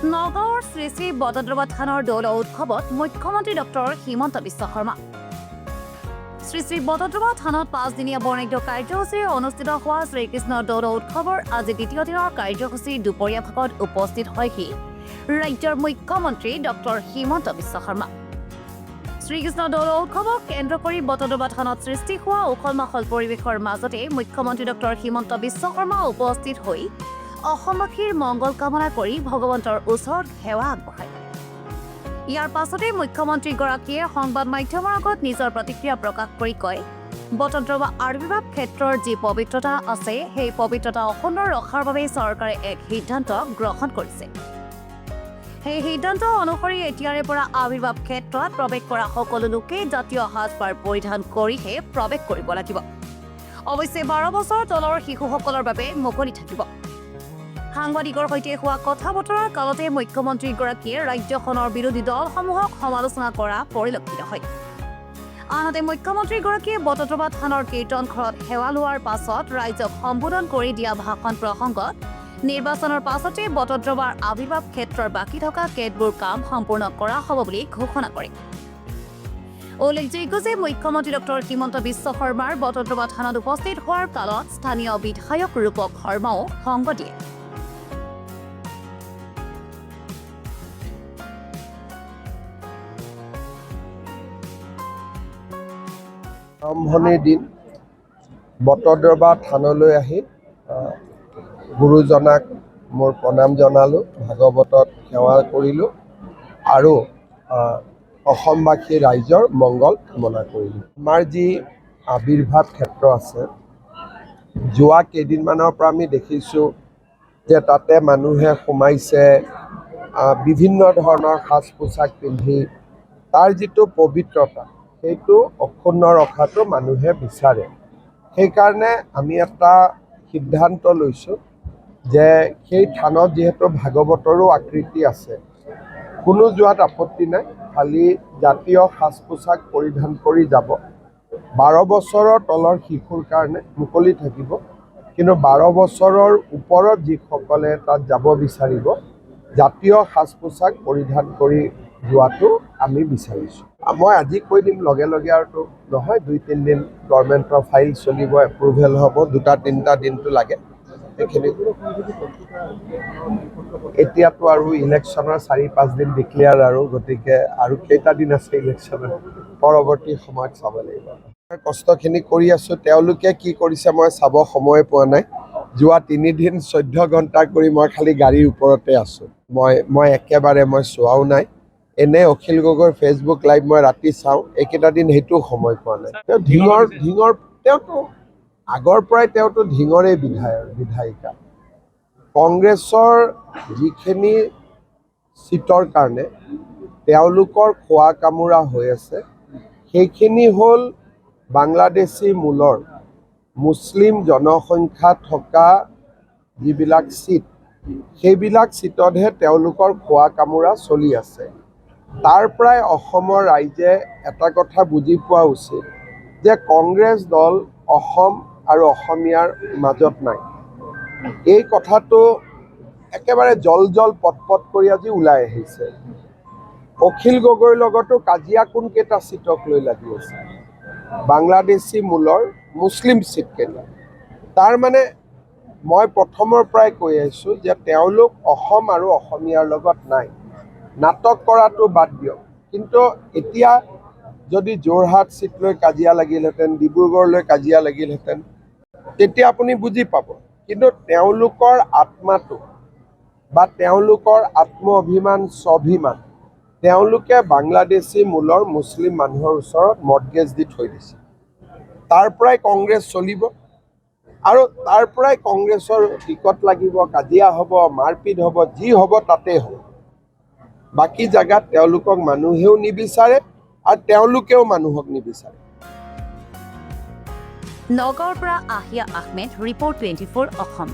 নগাঁৱৰ শ্ৰী শ্ৰী বটদ্ৰৱা থানৰ দৌল উৎসৱত মুখ্যমন্ত্ৰী ডক্টৰ হিমন্ত বিশ্ব শৰ্মা। শ্ৰী শ্ৰী বটদ্ৰৱা থানত 5দিনীয়া বৰ্ণাঢ্য কাৰ্যসূচীৰে অনুষ্ঠিত হোৱা শ্ৰীকৃষ্ণ দৌল উৎসৱৰ আজি দ্বিতীয় দিনৰ কাৰ্যসূচী দুপৰীয়া ভাগত উপস্থিত হয়হি ৰাজ্যৰ মুখ্যমন্ত্ৰী ডক্টৰ হিমন্ত বিশ্ব শৰ্মা। শ্ৰীকৃষ্ণ দৌল উৎসৱক কেন্দ্ৰ কৰি বটদ্ৰৱা থানত সৃষ্টি হোৱা উখল মাখল পৰিৱেশৰ মাজতে মুখ্যমন্ত্ৰী ডক্টৰ হিমন্ত বিশ্ব শৰ্মা উপস্থিত হৈ অসমবাসীৰ মংগল কামনা কৰি ভগৱন্তৰ ওচৰত সেৱা আগবঢ়ায়। ইয়াৰ পাছতে মুখ্যমন্ত্ৰীগৰাকীয়ে সংবাদ মাধ্যমৰ আগত নিজৰ প্ৰতিক্ৰিয়া প্ৰকাশ কৰি কয়, বটদ্ৰৱা আৱিৰ্ভাৱ ক্ষেত্ৰৰ যি পবিত্ৰতা আছে সেই পবিত্ৰতা অক্ষুণ্ণ ৰখাৰ বাবে চৰকাৰে এক সিদ্ধান্ত গ্ৰহণ কৰিছে। সেই সিদ্ধান্ত অনুসৰি এতিয়াৰে পৰা আৱিৰ্ভাৱ ক্ষেত্ৰত প্ৰৱেশ কৰা সকলো লোকে জাতীয় সাজপাৰ পৰিধান কৰিহে প্ৰৱেশ কৰিব লাগিব। অৱশ্যে 12 বছৰ তলৰ শিশুসকলৰ বাবে মুকলি থাকিব। সাংবাদিকৰ সৈতে হোৱা কথা বতৰাৰ কালতে মুখ্যমন্ত্ৰীগৰাকীয়ে ৰাজ্যখনৰ বিৰোধী দলসমূহক সমালোচনা কৰা পৰিলক্ষিত হয়। আনহাতে মুখ্যমন্ত্ৰীগৰাকীয়ে বটদ্ৰৱা থানৰ কীৰ্তন ঘৰত সেৱা লোৱাৰ পাছত ৰাইজক সম্বোধন কৰি দিয়া ভাষণ প্ৰসংগত নিৰ্বাচনৰ পাছতে বটদ্ৰৱাৰ আৱিৰ্ভাৱ ক্ষেত্ৰৰ বাকী থকা কেতবোৰ কাম সম্পূৰ্ণ কৰা হ'ব বুলি ঘোষণা কৰে। উল্লেখযোগ্য যে মুখ্যমন্ত্ৰী ডক্টৰ হিমন্ত বিশ্ব শৰ্মাৰ বটদ্ৰৱা থানত উপস্থিত হোৱাৰ কালত স্থানীয় বিধায়ক ৰূপক শৰ্মাও সংগ দিয়ে। আৰম্ভণিৰ দিন বটদ্ৰৱা থানলৈ আহি গুৰুজনাক মোৰ প্ৰণাম জনালোঁ, ভাগৱতত সেৱা কৰিলোঁ আৰু অসমবাসী ৰাইজৰ মংগল কামনা কৰিলোঁ। আমাৰ যি আৱিৰ্ভাৱ ক্ষেত্ৰ আছে, যোৱা কেইদিনমানৰ পৰা আমি দেখিছোঁ যে তাতে মানুহে সোমাইছে বিভিন্ন ধৰণৰ সাজ পোছাক পিন্ধি। তাৰ যিটো পবিত্ৰতা সেইটো অক্ষুণ্ণ ৰখাটো মানুহে বিচাৰে। সেইকাৰণে আমি এটা সিদ্ধান্ত লৈছোঁ যে সেই থানত যিহেতু ভাগৱতৰো আকৃতি আছে, কোনো যোৱাত আপত্তি নাই, খালি জাতীয় সাজ পোছাক পৰিধান কৰি যাব। 12 বছৰৰ তলৰ শিশুৰ কাৰণে মুকলি থাকিব, কিন্তু 12 বছৰৰ ওপৰত যিসকলে তাত যাব বিচাৰিব জাতীয় সাজ পোছাক পৰিধান কৰি যোৱাটো আমি বিচাৰিছোঁ। মই আজি কৈ দিম লগে লগে আৰু নহয়, 2-3 দিন গভৰ্ণমেণ্টৰ ফাইল চলিব, এপ্ৰুভেল হ'ব, 2-3 দিনটো লাগে। সেইখিনি এতিয়াতো আৰু ইলেকশ্যনৰ 4-5 দিন ডিক্লেয়াৰ আৰু, গতিকে আৰু কেইটা দিন আছে ইলেকশ্যনৰ, পৰৱৰ্তী সময়ত চাব লাগিব। কষ্টখিনি কৰি আছোঁ, তেওঁলোকে কি কৰিছে মই চাব সময় পোৱা নাই। যোৱা 3 দিন 14 ঘণ্টা কৰি মই খালি গাড়ীৰ ওপৰতে আছোঁ। মই একেবাৰে চোৱাও নাই। এনে অখিল গগৈৰ ফেচবুক লাইভ মই ৰাতি চাওঁ, এইকেইটা দিন সেইটো সময় পোৱা নাই। তেওঁতো আগৰ পৰাই তেওঁতো ধিঙৰে বিধায়িকা। কংগ্ৰেছৰ যিখিনি চিটৰ কাৰণে তেওঁলোকৰ খোৱা কামোৰা হৈ আছে, সেইখিনি হ'ল বাংলাদেশী মূলৰ মুছলিম জনসংখ্যা থকা যিবিলাক চিট, সেইবিলাক চিটতহে তেওঁলোকৰ খোৱা কামোৰা চলি আছে। তাৰ পৰাই অসমৰ ৰাইজে এটা কথা বুজি পোৱা উচিত যে কংগ্ৰেছ দল অসম আৰু অসমীয়াৰ মাজত নাই। এই কথাটো একেবাৰে জল পট কৰি আজি ওলাই আহিছে। অখিল গগৈৰ লগতো কাজিয়া কোনকেইটা চিটক লৈ লাগি আছে, বাংলাদেশী মূলৰ মুছলিম চিট কেইটা। তাৰ মানে মই প্ৰথমৰ পৰাই কৈ আহিছোঁ যে তেওঁলোক অসম আৰু অসমীয়াৰ লগত নাই। নাটক কৰাটো বাদ দিয়ক, কিন্তু এতিয়া যদি যোৰহাট চিট লৈ কাজিয়া লাগিলহেঁতেন, ডিব্ৰুগড়লৈ কাজিয়া লাগিলহেঁতেন, তেতিয়া আপুনি বুজি পাব। কিন্তু তেওঁলোকৰ আত্মাটো বা তেওঁলোকৰ আত্ম অভিমান স্বাভিমান তেওঁলোকে বাংলাদেশী মূলৰ মুছলিম মানুহৰ ওচৰত মৰ্টগেজ দি থৈ দিছে। তাৰ পৰাই কংগ্ৰেছ চলিব আৰু তাৰ পৰাই কংগ্ৰেছৰ টিকট লাগিব, কাজিয়া হ'ব, মাৰপিট হ'ব, যি হ'ব তাতেই হ'ব। বাকী জেগাত তেওঁলোকক মানুহেও নিবিচাৰে আৰু তেওঁলোকেও মানুহক নিবিচাৰে। নগাঁৱৰ পৰা আহিয়া আহমেদ, ৰিপৰ্ট 24 অসম।